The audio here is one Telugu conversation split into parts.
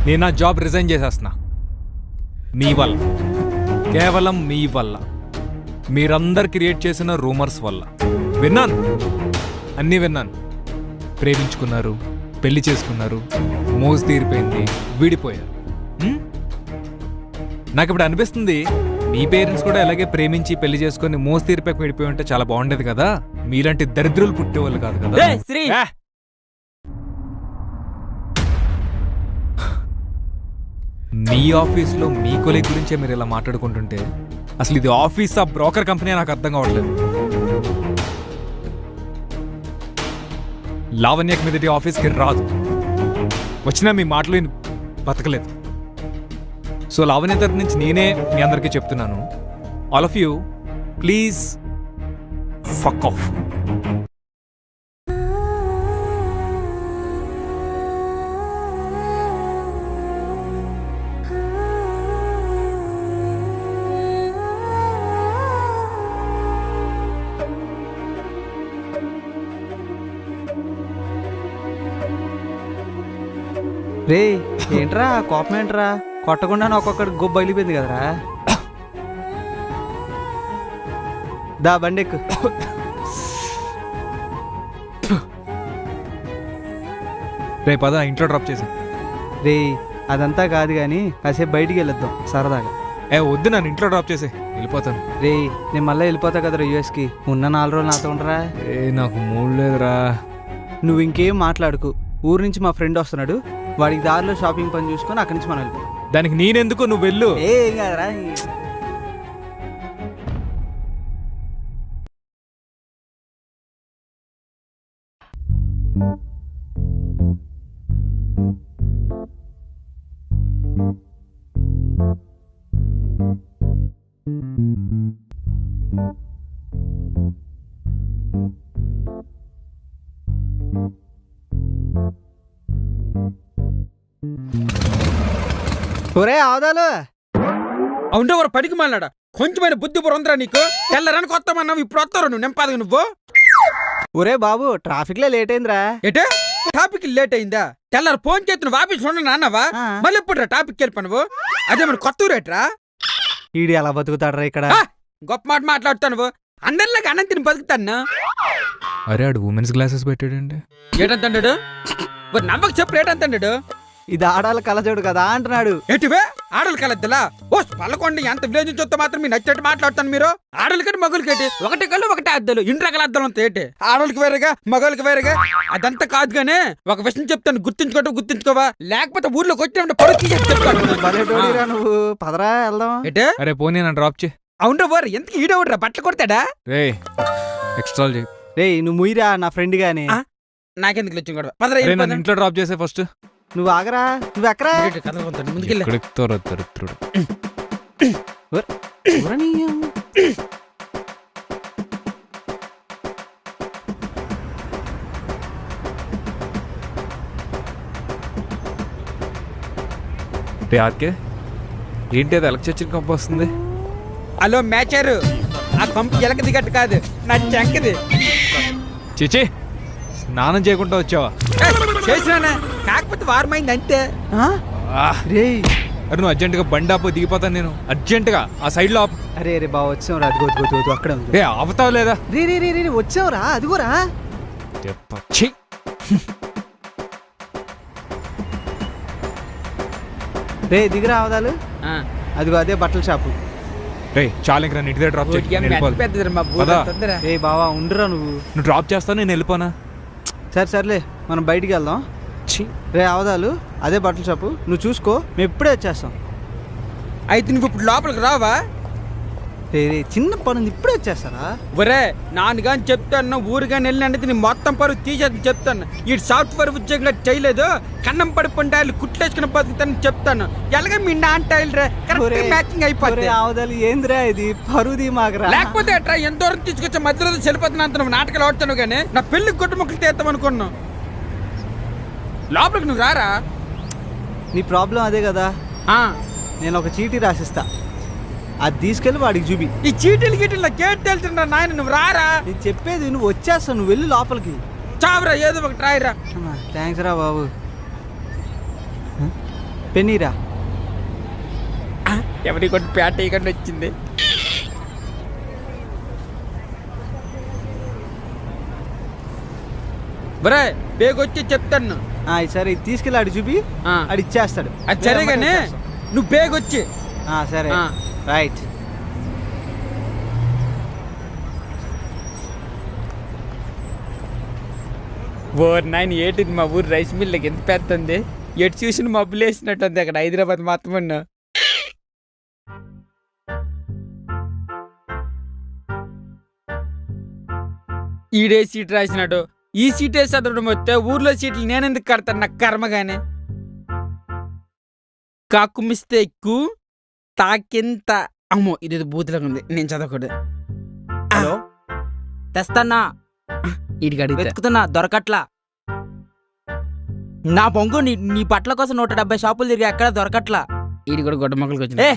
నేను నా జాబ్ రిజైన్ చేసేస్తున్నా. మీ వల్ల, కేవలం మీ వల్ల, మీరందరు క్రియేట్ చేసిన రూమర్స్ వల్ల. విన్నాను, అన్నీ విన్నాను. ప్రేమించుకున్నారు, పెళ్లి చేసుకున్నారు, మోజు తీరిపోయింది, విడిపోయారు. నాకు ఇప్పుడు అనిపిస్తుంది మీ పేరెంట్స్ కూడా ఇలాగే ప్రేమించి పెళ్లి చేసుకుని మోజు తీరిపోయి విడిపోయి ఉంటే చాలా బాగుండేది కదా. మీలాంటి దరిద్రులు పుట్టేవాళ్ళు కాదు కదా. మీ ఆఫీస్లో మీ కొలీగ్ గురించే మీరు ఇలా మాట్లాడుకుంటుంటే అసలు ఇది ఆఫీసా బ్రోకర్ కంపెనీ నాకు అర్థం కావట్లేదు. లావణ్యకి మీదటి ఆఫీస్కి రాదు, వచ్చినా మీ మాటలు బతకలేదు. సో లావణ్య తరపు నుంచి నేనే మీ అందరికీ చెప్తున్నాను, all of you please fuck off. రే ఏంట్రా కోపం ఏంట్రా? కొట్టకుండా ఒక్కొక్కడికి గొప్ప బయలిపోయింది కదరా. దా బండెక్కు. రే పద, ఇంట్లో డ్రాప్ చేసి. రే అదంతా కాదు కానీ కాసేపు బయటికి వెళ్ళొద్దాం సరదాగా. వద్దు, నన్ను ఇంట్లో డ్రాప్ చేసి వెళ్ళిపోతాను. రే నేను మళ్ళీ వెళ్ళిపోతా కదరా యూఎస్కి. ఉన్న 4 రోజులు నాతో ఉండరా. నాకు మూడు లేదురా. నువ్వు ఇంకేం మాట్లాడుకు. ఊరు నుంచి మా ఫ్రెండ్ వస్తున్నాడు, వాడికి దారిలో షాపింగ్ పని చూసుకొని అక్కడి నుంచి మనం వెళ్తాం. దానికి నేనెందుకు, నువ్వు వెళ్ళు. ఏం కాదురా. ఒరే ఆదాలు అవును వారు పనికి మాలాడా. కొంచెమైన బుద్ధి బురందరా నీకు. తెల్లరని కొత్తమన్నావు, ఇప్పుడు వస్తావు నువ్వు నింపాదు నువ్వు. ఒరే బాబు ట్రాఫిక్ లో లేట్ అయిందిరా. ఏటే టాపిక్ లేట్ అయిందా? తెల్లారు ఫోన్ చేతి నువ్వు ఆఫీస్ ఉండను అన్నావా? మళ్ళీ ఎప్పుడు టాపిక్ వెళ్ళిపో నువ్వు. అదే మన కొత్త ఊరేట్రా. ఈడు ఎలా బతుకుతాడరా ఇక్కడ? గొప్ప మాట మాట్లాడుతావు నువ్వు. అందరిలాగా అన్నం తిని బతుకుతాను. అరే ఆడు ఉమెన్స్ గ్లాసెస్ పెట్టాడండి. ఏటంటాడు? నవ్వకు చెప్పు. ఏటంటాడు? ఇది ఆడాల కలజోడు కదా అంటున్నాడు. ఎటువే ఆడలు కలద్దులా? ఓ పల్లకొండ ఎంత విలేజ్ చూస్తే మాత్రం మీరు నచ్చట్టు మాట్లాడుతాను. మీరు ఆడలకి మగులకేటి ఒకటి కళ్ళు ఒకటి అద్దలు, ఇంటి రకాల అద్దలు అంతా ఏంటి? ఆడలకి వేరేగా మగవాళ్ళకి వేరేగా. అదంతా కాదు గానే ఒక విషయం చెప్తాను, గుర్తుంచుకోవా లేకపోతే ఊర్లోకి వచ్చిన పరుగు చెప్తాను. నువ్వు పదరా వెళ్దాం. ఏటే అరే పోనీ నన్ను డ్రాప్ చే. అవును వారు ఎంత ఈడవుడ్రా బట్టలు కొడతాడా? రే ఎక్స్ట్రా చేయి. రే నువ్వు ముయిరా నా ఫ్రెండ్ గాని. నాకెందుకు వచ్చింది కూడా. పదరా నన్ను ఇంట్లో డ్రాప్ చేసే ఫస్ట్. నువ్వు ఆగరా. నువ్వు ఎక్కరా? ముందుకెళ్ళి ఆర్కే ఏంటి అది ఎలక్ చర్చికి కంప వస్తుంది? హలో మ్యాచరు, ఆ కంపు ఎలక దిగట్టు కాదు, నా చెంకది. చిచి స్నానం చేయకుండా వచ్చావా? చేసినా కాకపోతే వారమైంది అంతే. రే అరే నువ్వు అర్జెంటుగా బండి ఆపు, దిగిపోతాను నేను అర్జెంటుగా. ఆ సైడ్ లో ఆపు. అరే రే బావ వచ్చావు రా. అదిగో అక్కడ ఉంది. రే ఆపుతావు లేదా? రే రే రే వచ్చావురా, అదిగోరా. రే దిగిరా అవదాలు. అదిగో అదే బట్టల షాపు. రే చాలా ఇంకా ఇంటి దగ్గర డ్రాప్ చేయి. రే బావా ఉండురా. నువ్వు డ్రాప్ చేస్తావు, నేను వెళ్ళిపోనా? సర్లే మనం బయటికి వెళ్దాం. రే అవదాలు అదే బట్టల షాపు, నువ్వు చూసుకో, మేము ఇప్పుడే వచ్చేస్తాం. అయితే నువ్వు ఇప్పుడు లోపలికి రావా? రే చిన్న పని ఇప్పుడే వచ్చేస్తారా? ఒరే నాన్నగాని చెప్తాను, ఊరుగాని వెళ్ళినంటే నీ మొత్తం పరువు తీసేది చెప్తాను. ఈ సాఫ్ట్వేర్ ఉద్యోగంగా చేయలేదు, కన్నం పడిపోయి కుట్లేసుకుని బతుకుతాను చెప్తాను. ఎలాగ మీ నాన్న మ్యాచింగ్ అయిపోతుంది. అవదాలు ఏందిరా ఇది పరువుది మాకు. లేకపోతే అట్రా ఎంత దూరం తీసుకొచ్చా మధ్యలో చెల్లిపోతున్నా అంత నువ్వు నాటకాలు ఆడుతాను కానీ నా పెళ్లి కుటుంబకులు తీద్దాం అనుకున్నావు. లోపలికి నువ్వు రారా. నీ ప్రాబ్లం అదే కదా. నేను ఒక చీటీ రాసిస్తా, అది తీసుకెళ్ళి వాడికి చూపి. ఈ చీటీలు గీటీలు కేట్ తెలుసుంటా నాయన, నువ్వు రారా. నేను చెప్పేది నువ్వు వచ్చేస్తావు, నువ్వు వెళ్ళి లోపలికి. చావరా ఏదో ఒకటి రాయరా. థ్యాంక్స్ రా బాబు. పెనీరా. ఎవరి కొట్టి పేట ఇవ్వకుండా వచ్చింది. బరే బేగొచ్చి చెప్తాను. సరే ఇది తీసుకెళ్ళి ఆడు చూపి, ఆ. ఆడు ఇచ్చేస్తాడు. అది సరే కానీ నువ్వు బేగొచ్చి. సరే ఆ. రైట్. ఓర్ నాయన ఏటిది మా ఊరు రైస్ మిల్లుకి ఎంత పెద్ద ఉంది. ఎటు చూసిన మబ్బులు వేసినట్టు ఉంది అక్కడ హైదరాబాద్ మొత్తం ఉన్న. ఈడే సీట్ రాసినాడు, ఈ సీట్ వేసి చదవడం వస్తే ఊర్లో సీట్లు నేనెందుకు కడతాను, నాకు కర్మగానే. కాకు మిస్టేక్ తాకింత. అమ్మో ఇది బూతులాగా ఉంది, నేను చదవకూడదు. హలో, తెస్తానా? ఈడికి అడిగితే వెతుకుతున్నా, దొరకట్లా. నా బొంగు నీ బట్టల కోసం 170 షాపులు తిరిగి ఎక్కడ దొరకట్లా. ఈడి కూడా గొడ్డ మొక్కలకి ఏ,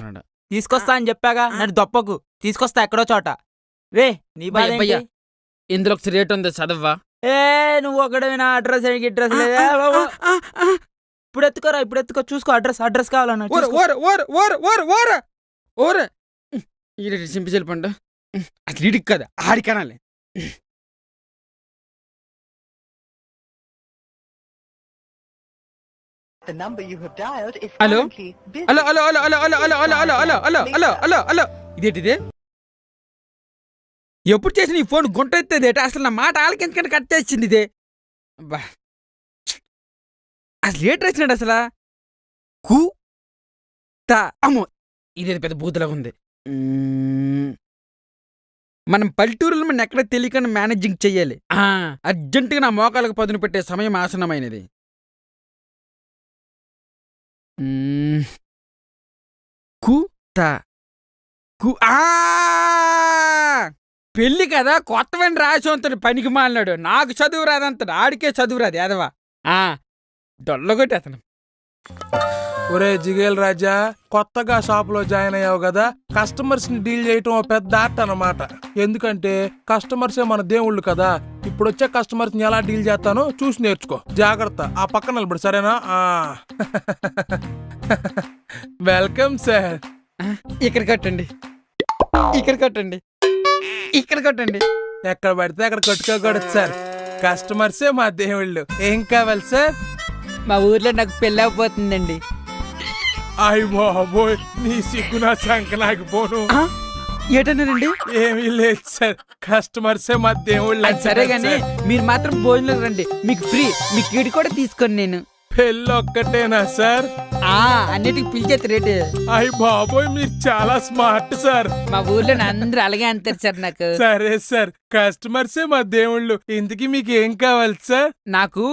తీసుకొస్తా అని చెప్పాగా, నన్ను దొప్పకు. తీసుకొస్తా ఎక్కడో చోట. రే నీ బాధ ఏంటి? భయ్యా ఇందులో ఒక రేట్ ఉంది చదవ్వా. ఏ నువ్వు ఒకటి నా అడ్రస్ అడ్రస్ లేదా? ఇప్పుడు ఎత్తుకో చూసుకో. అడ్రస్ కావాలన్నా ఓర చూసుకో. ఓర ఓర ఓర ఓర ఓర ఓర ఈడ సింపి చెల్పండు. అసలు ఈడికి కదా ఆడికనాలి. The number you have dialed is Hello? currently busy. అలో అలో అలో అలో అలో అలో అలో అలో అలో అలో అలో అలో అలో ఇదేంటిది? ఎప్పుడు చేసిన ఈ ఫోన్ గుంట ఎత్తేది ఏంటి? అసలు నా మాట వాళ్ళకి ఎందుకంటే కట్ చేసింది ఇదే. అబ్బా అసలు ఏటి రాసినాడు అసలు? కు తా అమ్మో ఇదేది పెద్ద బూతులాగా ఉంది. మనం పల్లెటూరులో మనం ఎక్కడ తెలియకుండా మేనేజింగ్ చెయ్యాలి. అర్జెంటుగా నా మోకాలకు పదును పెట్టే సమయం ఆసనమైనది. కు తా కు పెళ్ళి కదా కొత్తవని రాసి అంతడు పనికి మాలినాడు. నాకు చదువు రాదంతాడు, ఆడికే చదువు రాదు ఎదవా. డొల్లగొట్టి అతను. ఒరే జిగేల్ రాజా, కొత్తగా షాపులో జాయిన్ అయ్యావు కదా, కస్టమర్స్ ని డీల్ చేయటం ఓ పెద్ద ఆర్ట్ అన్నమాట. ఎందుకంటే కస్టమర్సే మన దేవుళ్ళు కదా. ఇప్పుడు వచ్చే కస్టమర్స్ ని ఎలా డీల్ చేస్తానో చూసి నేర్చుకో. జాగ్రత్త, ఆ పక్కన నిలబడి, సరేనా? Welcome sir. ఇక్కడ కట్టండి, ఇక్కడ కట్టండి, ఇక్కడ కట్టండి. ఎక్కడ పడితే అక్కడ కొట్టుకోకూడదు సార్. కస్టమర్సే మా దేవుళ్ళు. ఏం కావాలి సార్? మా ఊర్లో నాకు పెళ్ళి అయిపోతుందండి. అయ్య బాబోయ్, నీ సిగ్గు నా సంక నాకు పోను. ఏటన్నారండి? ఏమీ లేదు సార్, కస్టమర్సే మా దేవుళ్ళు. సరే గాని మీరు మాత్రం భోజనం రండి, మీకు ఫ్రీ. మీకు ఈడు కూడా తీసుకోండి. నేను పెళ్ళి ఒక్కటేనా సార్? అన్నిటికి పిలిచేది రేటు. అయ్య బాబోయ్, మీరు చాలా స్మార్ట్ సార్. మా ఊర్లో అందరూ అలాగే అంటారు సార్ నాకు. సరే సార్, కస్టమర్సే మా దేవుళ్ళు. ఇంతకీ మీకు ఏం కావాలి సార్? నాకు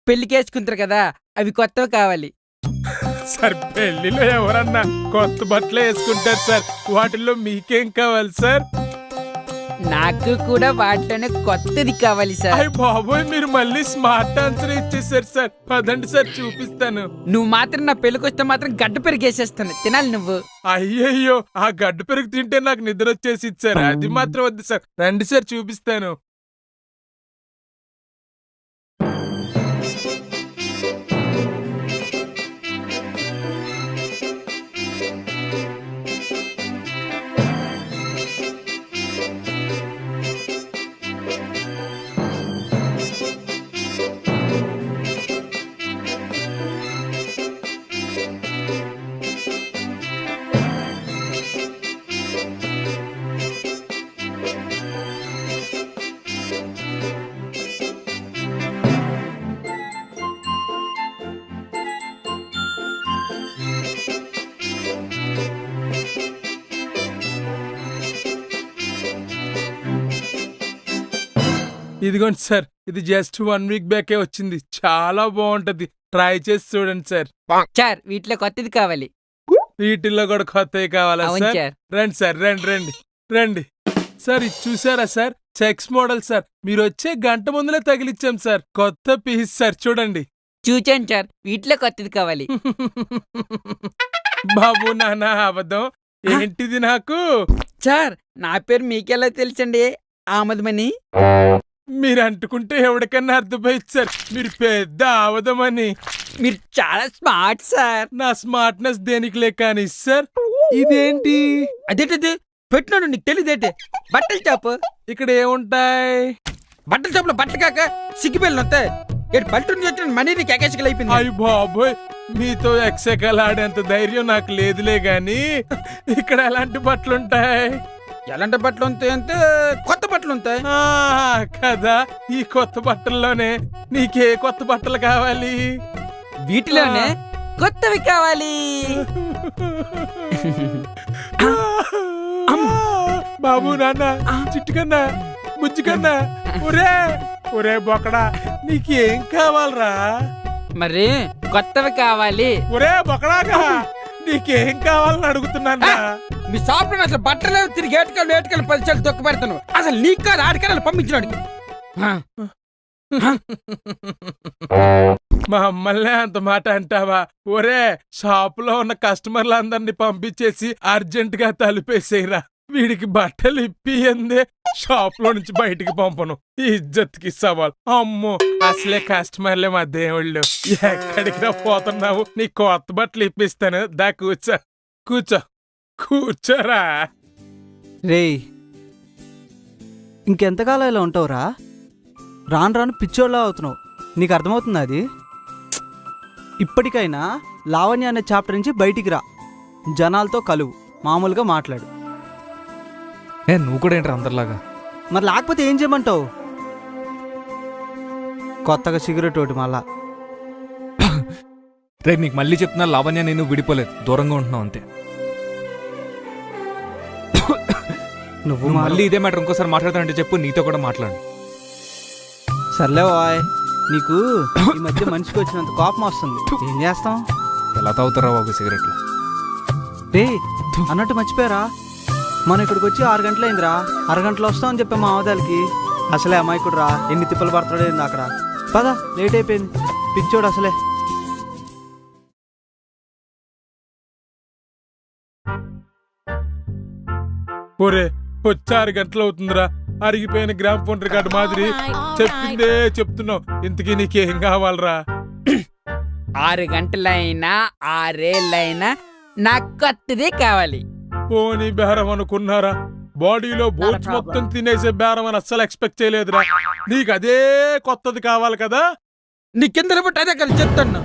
పెళ్లికి వేసుకుంటారు కదా, అవి కొత్తవి కావాలి. సార్ పెళ్లిలో ఎవరన్నా కొత్త బట్టలు వేసుకుంటారు సార్, వాటిల్లో మీకేం కావాలి సార్? నాకు కూడా వాటిలోనే కొత్తది కావాలి సార్. అయ్య బాబోయ్, మీరు మళ్ళీ స్మార్ట్ ఆన్సర్ ఇచ్చేసారు సార్. పదండి సార్, చూపిస్తాను. నువ్వు మాత్రం నా పెళ్లికి వస్తే మాత్రం గడ్డ పెరిగేసేస్తాను, తినాలి నువ్వు. అయ్యయ్యో, ఆ గడ్డ పెరుగు తింటే నాకు నిద్ర వచ్చేసి సార్. అది మాత్రం వద్దు సార్, రండి సార్ చూపిస్తాను. ఇదిగోండి సార్, ఇది జస్ట్ 1 వీక్ బ్యాకే వచ్చింది. చాలా బాగుంటది, ట్రై చేసి చూడండి సార్. సార్ వీటిలో కొత్తది కావాలి. వీటిల్లో కూడా కొత్తవి కావాలా అవును సార్? సార్. రండి సార్, రండి రండి రండి సార్. ఇది చూసారా సార్, చెక్స్ మోడల్ సార్. మీరు వచ్చే గంట ముందులే తగిలిచ్చాం సార్. కొత్త పీస్ సార్, చూడండి. చూచాను సార్, వీటిలో కొత్తది కావాలి. బాబు నాన్న అబద్ధం ఏంటిది నాకు? సార్ నా పేరు మీకెలా తెలుసండి? ఆమదమని. మీరు అంటుకుంటే ఎవరికన్నా అర్థమైంది సార్, మీరు పెద్ద ఆవదమని. మీరు చాలా స్మార్ట్ సార్. నా స్మార్ట్నెస్ దేనికిలే కానీ సార్ ఇదేంటి అదేంటిది పెట్టినాడు నీకు తెలియదేంటి? బట్టల షాపు. ఇక్కడ ఏముంటాయి? బట్టల షాపులో బట్టలు కాక సిగ్గిబెళ్ళి వస్తాయి. ఏడు పల్లెటూరు నుంచి వచ్చిన మనీ నీకు ఎకేసికలు అయిపోయింది. అయ్య బాబోయ్, మీతో ఎక్సెకల్ ఆడేంత ధైర్యం నాకు లేదులే గాని ఇక్కడ ఎలాంటి బట్టలు ఉంటాయి? ఎలాంటి బట్టలు ఉంటాయి అంటే కొత్త బట్టలు ఉంటాయి. కదా, ఈ కొత్త బట్టల్లోనే నీకే కొత్త బట్టలు కావాలి? వీటిలోనే కొత్తవి కావాలి. బాబు, నాన్న, చిట్టుకన్నా, బుజ్జికన్నా, ఒరే ఒరే బొకడా, నీకేం కావాలరా? మరి కొత్తవి కావాలి. ఒరే బొకడాగా, నీకేం కావాలని అడుగుతున్నాను. మీ షాప్ లో అసలు బట్టలు తిరిగి ఏటుకలు 10 సార్లు తొక్క పెడతాను. అసలు నీకు కాదు ఆడికాయలు పంపించినాడు. మా అమ్మల్నే అంత మాట అంటావా? ఒరే, షాపులో ఉన్న కస్టమర్లందరినీ పంపించేసి అర్జెంట్ గా తలుపేసేయరా. వీడికి బట్టలు ఇప్పి అందే షాప్ లో నుంచి బయటికి పంపను. ఈ ఇజ్జత్కి సవాల్. అమ్మో, అసలే కస్టమర్లే మా దేవుళ్ళు. ఎక్కడికి పోతున్నావు? నీ కొత్త బట్టలు ఇప్పిస్తాను. దా కూర్చో కూర్చో కూర్చోరా. రేయ్, ఇంకెంతకాలం ఇలా ఉంటావురా? రాను రాను పిచ్చోళ్ళ అవుతున్నావు. నీకు అర్థమవుతుందా అది? ఇప్పటికైనా లావణ్య అనే చాప్టర్ నుంచి బయటికి రా. జనాలతో కలువు, మామూలుగా మాట్లాడు. నువ్వు కూడా ఏంట్రా అందరిలాగా? మరి లేకపోతే ఏం చేయమంటావు? కొత్తగా సిగరెట్ ఒకటి మళ్ళా. రేపు నీకు మళ్ళీ చెప్తున్నా, లావణ్య నేను విడిపోలేదు, దూరంగా ఉంటున్నావు అంతే. నువ్వు మళ్ళీ ఇదే మ్యాటర్ ఇంకోసారి మాట్లాడతానంటే చెప్పు, నీతో కూడా మాట్లాడు. సర్లే బాయ్, నీకు ఈ మధ్య మనిషికి వచ్చినంత కోపం వస్తుంది. ఏం చేస్తాం? ఎలా తాగుతారా బాబు సిగరెట్లు? రే, అన్నట్టు మర్చిపోయారా, మనం ఇక్కడికి వచ్చి 6 గంటలు అయిందిరా. అరగంటలో వస్తామని చెప్పాం మా అవదాలకి. అసలే అమాయకుడు రా, ఎన్ని తిప్పలు పడతాడేంది అక్కడ. పద, లేట్ అయిపోయింది. పిచ్చోడు అసలే. ఒరే, వచ్చి 6 గంటలు అవుతుందిరా. అరిగిపోయిన గ్రామ్ ఫోన్ రికార్డు మాదిరి చెప్పిందే చెప్తున్నావు. ఇంతకీ నీకేం కావాలరా? 6 గంటలైనా 6 ఏళ్ళైనా నాకు కొత్తదే కావాలి. పోనీ బేరం అనుకున్నారా? బాడీలో బోన్స్ మొత్తం తినేసే బేరం అని అస్సలు ఎక్స్పెక్ట్ చేయలేదురా. నీకు అదే కొత్తది కావాలి కదా? నీ కింద బట్టి అదే కదా చెప్తాను.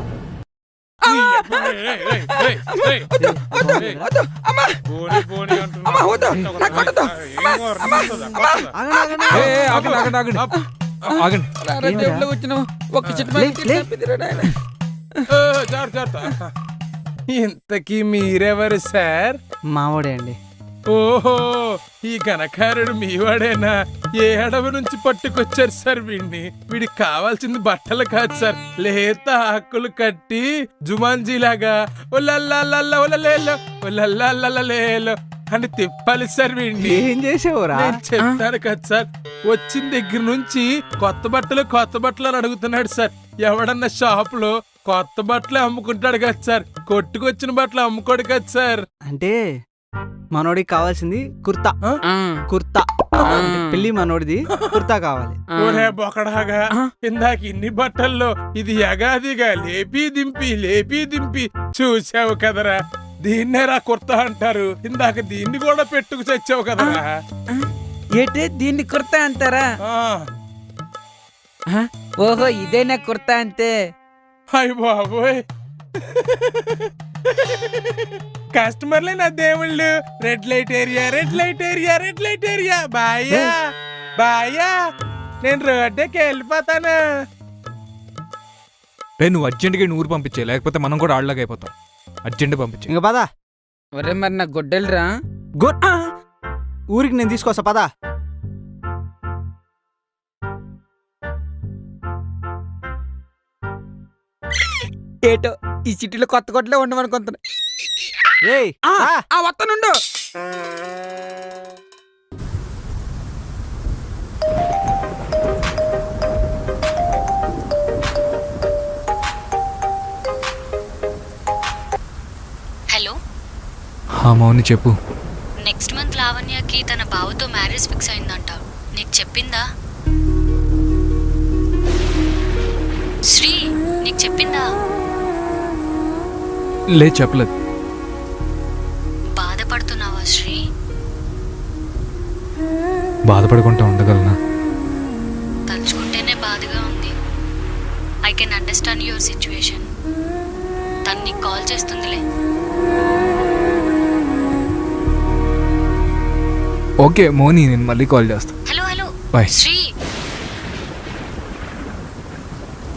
ఇంతకీ మీరెవరు సార్? మావాడే అండి. ఓహో, ఈ ఘనకారుడు మీవాడేనా? ఏ అడవి నుంచి పట్టుకొచ్చారు సార్ వీడిని? వీడికి కావాల్సింది బట్టలు కాదు సార్, లేత ఆకులు కట్టి జుమాన్జీలాగా ఒలల్లాలేలో అని తిప్పాలి సార్ వీడిని. ఏం చేసావురా? నేను చెప్తాను కదా సార్, వచ్చిన దగ్గర నుంచి కొత్త బట్టలు అని అడుగుతున్నాడు సార్. ఎవడన్నా షాప్ లో కొత్త బట్టలు అమ్ముకుంటాడు కదా సార్, కొట్టుకొచ్చిన బట్టలు అమ్ముకోడు కదా సార్. అంటే మనోడికి కావాల్సింది కుర్తా. కుర్తా పెళ్లి మనోడిది కుర్తా కావాలి. ఒరే బొకడాగా, ఇందాక ఇన్ని బట్టల్లో ఇది యగాదిగా లేపి దింపి చూసావు కదరా. దీన్నేరా కుర్తా అంటారు. ఇందాక దీన్ని కూడా పెట్టుకు చచ్చావు కదరా. ఏంటి దీన్ని కుర్తా అంటారా? ఓహో, ఇదేనా కుర్తా అంతే. అయ్య బాబోయ్, కస్టమర్లే నా దేవుళ్ళు. రెడ్ లైట్ ఏరియా బాయ్యా నేను రోడ్డుకి వెళ్ళిపోతాను. నువ్వు అర్జెంట్గా ఊరు పంపించే, లేకపోతే మనం కూడా ఆళ్ళగా అయిపోతాం. అర్జెంట్ పంపించే. ఇంకా పదా. ఒరే, మరి నా గొడ్డలిరా. ఊరికి నేను తీసుకొస్తా, పదా. ఏటో ఈ సిటీలో కొత్త కొట్టలే ఉండమనుకుంటున్నా. వస్తానుండు. హలో, మౌని చెప్పు. నెక్స్ట్ మంత్ లావణ్యకి తన బావతో మ్యారేజ్ ఫిక్స్ అయిందంట. నీకు చెప్పిందా? శ్రీ, నీకు చెప్పిందా? లేదు చెప్పలేదు. బాధపడుతున్నావా శ్రీ? బాధపడకుండా ఉండగలనా? తలుచుకుంటేనే బాధగా ఉంది. I can understand your situation. తను నీకు కాల్ చేస్తుందిలే. ఓకే మోని, నేను మళ్ళీ కాల్ చేస్తాను. Hello hello Bye. శ్రీ.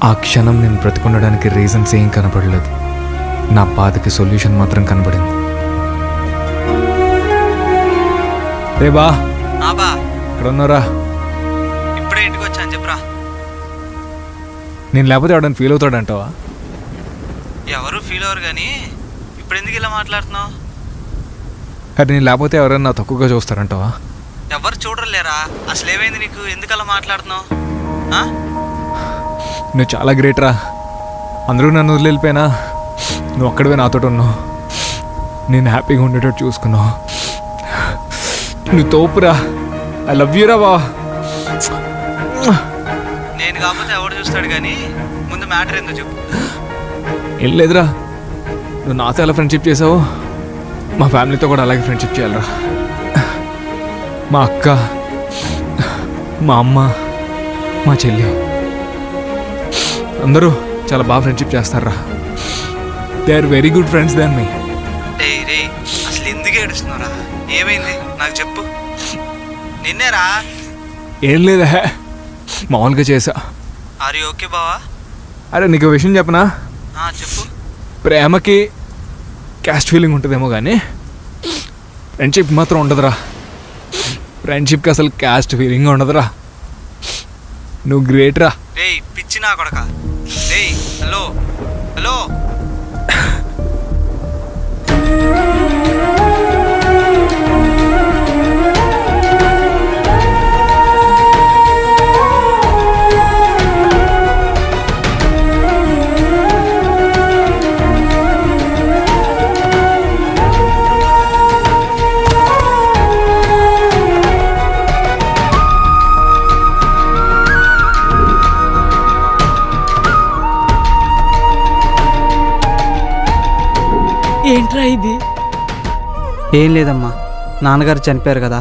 ఆ క్షణం నేను బ్రతికుండడానికి రీజన్స్ ఏం కనపడలేదు. నా బాధకి సొల్యూషన్ మాత్రం కనపడింది. రే బా, బా ఇక్కడ ఉన్నారా? ఇప్పుడే ఇంటికి వచ్చాను, చెప్పరా. నేను లేకపోతే ఎవడని ఫీల్ అవుతాడంటావా? ఎవరు ఫీల్ అవ్వరు కానీ ఇప్పుడు ఎందుకు ఇలా మాట్లాడుతున్నావు? అరే నేను లేకపోతే ఎవరైనా తక్కువగా చూస్తారంటావా? ఎవరు చూడలేరా? అసలు ఏమైంది నీకు? ఎందుకు అలా మాట్లాడుతున్నావు? నువ్వు చాలా గ్రేట్ రా. అందరూ నన్ను వదిలిపోయినా నువ్వు అక్కడవే నాతో ఉన్నావు. నేను హ్యాపీగా ఉండేటట్టు చూసుకున్నావు. నువ్వు తోపురా. ఐ లవ్ యూ రా బా. నేను కాకపోతే ఎవడు చూస్తాడు కానీ ముందు మ్యాటర్ ఏందో చెప్పు. ఏం లేదురా, నువ్వు నాతో ఎలా ఫ్రెండ్షిప్ చేసావు మా ఫ్యామిలీతో కూడా అలాగే ఫ్రెండ్షిప్ చేయాలరా. మా అక్క, మా అమ్మ, మా చెల్లి అందరూ చాలా బాగా ఫ్రెండ్షిప్ చేస్తారా. They are very good friends than me. రే అసలు ఎందుకు ఏడుస్తున్నారా? ఏమైంది నాకు చెప్పు. నిన్నేరా? ఏం లేదా, మామూలుగా చేసా. ఆర్ యు ఓకే బావా? అరే నీకు విషయం చెప్పనా? చెప్పు. ప్రేమకి క్యాస్ట్ ఫీలింగ్ ఉంటుందేమో కానీ ఫ్రెండ్షిప్ మాత్రం ఉండదురా. ఫ్రెండ్షిప్కి అసలు క్యాస్ట్ ఫీలింగ్ ఉండదురా. నువ్వు గ్రేట్ రా. రే పిచ్చి నా కొడక. రే హలో హలో. ఏంట్రా ఇది? ఏం లేదమ్మా, నాన్నగారు చనిపోయారు కదా,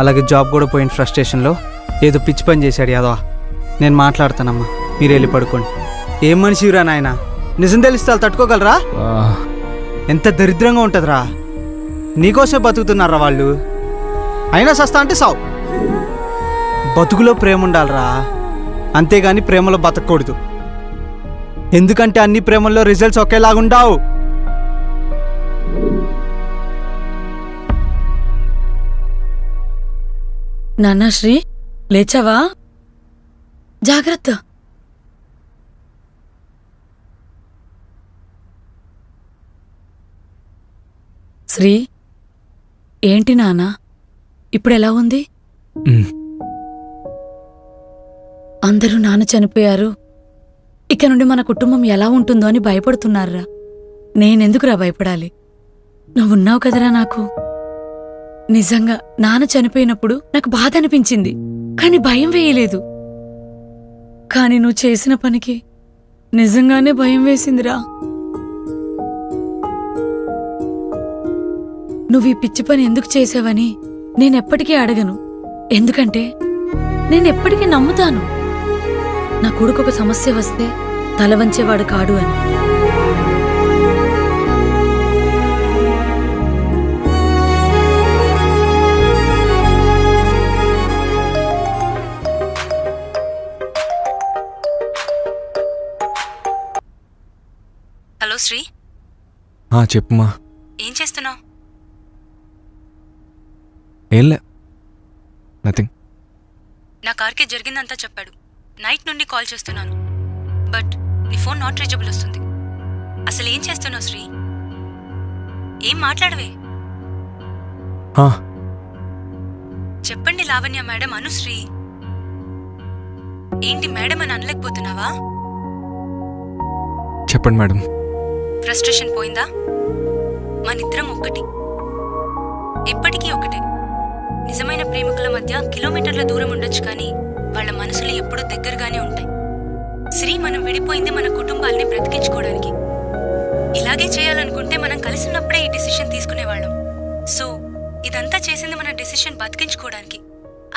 అలాగే జాబ్ కూడా పోయిన ఫ్రస్ట్రేషన్లో ఏదో పిచ్చి పని చేశాడు యాదవ. నేను మాట్లాడతానమ్మా, మీరు వెళ్ళి పడుకోండి. ఏం మనిషిరా నాయన, నిజం తెలిస్తే వాళ్ళు తట్టుకోగలరా? ఎంత దరిద్రంగా ఉంటుందిరా. నీకోసమే బతుకుతున్నారా వాళ్ళు. అయినా సస్తా అంటే సావు. బతుకులో ప్రేమ ఉండాలిరా, అంతేగాని ప్రేమలో బతకూడదు. ఎందుకంటే అన్ని ప్రేమల్లో రిజల్ట్స్ ఒకేలాగుండవు. నాన్నా శ్రీ, లేచావా? జాగ్రత్త. శ్రీ, ఏంటి నాన్నా ఇప్పుడు ఎలా ఉంది? అందరూ నాన్న చనిపోయారు, ఇక నుండి మన కుటుంబం ఎలా ఉంటుందో అని భయపడుతున్నారా. నేనెందుకురా భయపడాలి? నువ్వున్నావు కదరా నాకు. నిజంగా నాన్న చనిపోయినప్పుడు నాకు బాధ అనిపించింది, కానీ భయం వేయలేదు. కానీ నువ్వు చేసిన పనికి నిజంగానే భయం వేసిందిరా. నువ్వు ఈ పిచ్చి పని ఎందుకు చేసావని నేనెప్పటికీ అడగను. ఎందుకంటే నేనెప్పటికీ నమ్ముతాను, నా కొడుకు ఒక సమస్య వస్తే తల వంచేవాడు కాడు అని. హలో శ్రీ. చెప్పుమా. ఏం చేస్తున్నావు? ఏంలే, నథింగ్. నా కార్కి జరిగిందంతా చెప్పాడు. నైట్ నుండి కాల్ చేస్తున్నాను, బట్ నీ ఫోన్ నాట్ రీచబుల్ వస్తుంది. అసలు ఏం చేస్తున్నావు శ్రీ? ఏం మాట్లాడవే? చెప్పండి లావణ్య మేడం అను శ్రీ. ఏంటి మేడం అని అనలేకపోతున్నావా? చెప్పండి మేడం. ఫ్రస్ట్రేషన్ పోయిందా? మనిద్దరం ఒక్కటి, ఎప్పటికీ ఒకటే. నిజమైన ప్రేమికుల మధ్య కిలోమీటర్ల దూరం ఉండొచ్చు, కానీ వాళ్ళ మనసులు ఎప్పుడూ దగ్గరగానే ఉంటాయి. శ్రీ, మనం విడిపోయింది మన కుటుంబాల్ని బ్రతికించుకోవడానికి. ఇలాగే చేయాలనుకుంటే మనం కలిసి ఉన్నప్పుడే ఈ డిసిషన్ తీసుకునేవాళ్ళం. సో ఇదంతా చేసింది మన డిసిషన్ బతికించుకోవడానికి,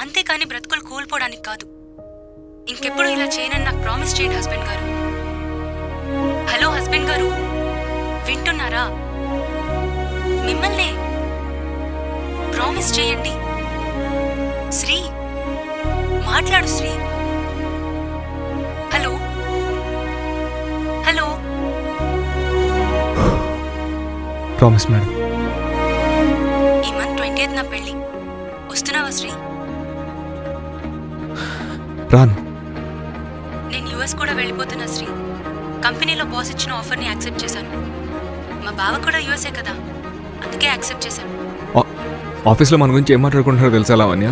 అంతేకాని బ్రతుకులు కోల్పోవడానికి కాదు. ఇంకెప్పుడు ఇలా చేయనని నాకు ప్రామిస్ చేయండి హస్బెండ్ గారు. హలో హస్బెండ్ గారు, వింటున్నారా? మిమ్మల్నే. ప్రామిస్ చేయండి. శ్రీ, మాట్లాడు Sri. Hello hello. Promise madam. ఈ మంత్ 20th నా పెళ్లి. వస్తున్నావా శ్రీ? రాను. నేను యుఎస్ కూడా వెళ్ళిపోతున్నా శ్రీ. కంపెనీలో బాస్ ఇచ్చిన ఆఫర్ని యాక్సెప్ట్ చేశాను. మా బావ కూడా యుఎస్ఏ కదా, అందుకే యాక్సెప్ట్ చేశాను. ఆఫీస్లో మన గురించి ఏం మాట్లాడుకుంటున్నారో తెలుసా లావణ్య?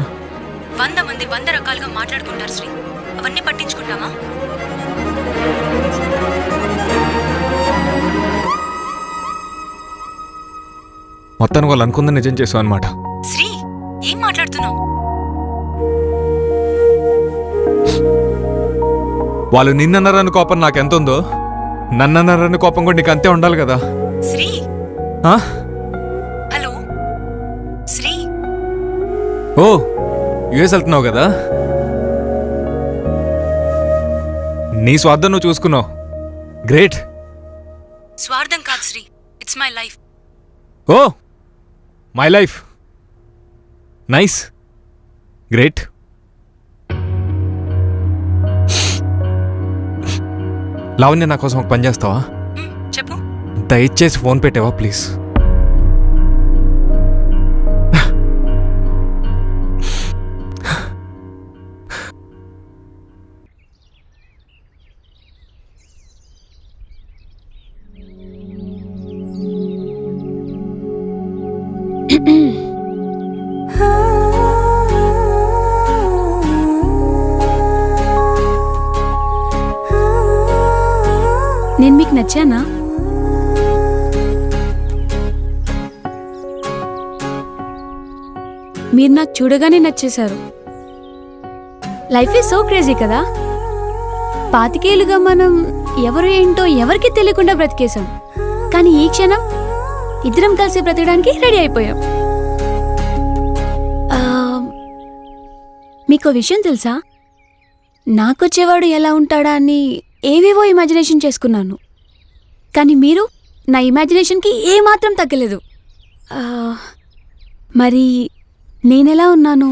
100 మంది 100 రకాలుగా మాట్లాడుకుంటారు శ్రీ. అవన్నీ పట్టించుకుంటావా? మొత్తానికి వాళ్ళు అనుకుందని నిజం చేసావు అనమాట. శ్రీ, ఏం మాట్లాడుతున్నావు? వాళ్ళు నిన్నన్నారని కోపం నాకెంత ఉందో, నన్నన్నారని కోపం కూడా నీకు అంతే ఉండాలి కదా. శ్రీ, ఆ? హలో శ్రీ. ఓ, యుఎస్ వెళ్తున్నావు కదా? నీ స్వార్థం నువ్వు చూసుకున్నావు. గ్రేట్. స్వార్థం కాదు Sri, it's my life. Oh, my life. Nice. Great. Lavanya, నా కోసం ఒక పని చేస్తావా? చెప్పు. దయచేసి ఫోన్ పెట్టావా ప్లీజ్? నేను మీకు నచ్చానా? మీరు నాకు చూడగానే నచ్చేశారు. లైఫ్ ఈజ్ సో క్రేజీ కదా. 25 ఏళ్లుగా మనం ఎవరు ఏంటో ఎవరికి తెలియకుండా బ్రతికేశాం. కానీ ఈ క్షణం ఇద్దరం కలిసి బ్రతకడానికి రెడీ అయిపోయాం. మీకు విషయం తెలుసా? నాకొచ్చేవాడు ఎలా ఉంటాడా అని ఏవేవో ఇమాజినేషన్ చేసుకున్నాను. కానీ మీరు నా ఇమాజినేషన్కి ఏమాత్రం తగ్గలేదు. మరి నేనెలా ఉన్నాను?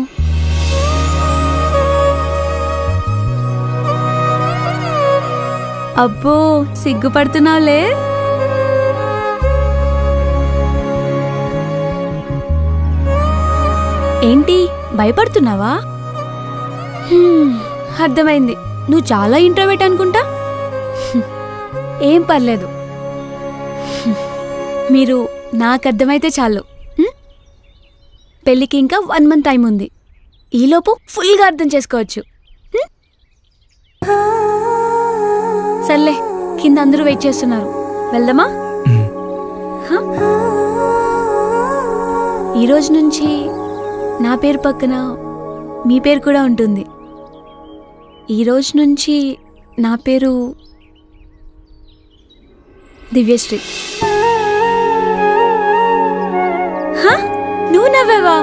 అబ్బో, సిగ్గుపడుతున్నావులే. ఏంటి, భయపడుతున్నావా? అర్థమైంది, నువ్వు చాలా ఇంట్రోవర్ట్ అనుకుంటా. ఏం పర్లేదు, మీరు నాకు అర్థమైతే చాలు. పెళ్ళికి ఇంకా 1 month టైం ఉంది. ఈలోపు ఫుల్గా అర్థం చేసుకోవచ్చు. సర్లే, కింద అందరూ వెయిట్ చేస్తున్నారు, వెళ్దామా? ఈరోజు నుంచి నా పేరు పక్కన మీ పేరు కూడా ఉంటుంది. ఈరోజు నుంచి నా పేరు దివ్యశ్రీ. నువ్వు నవ్వావా?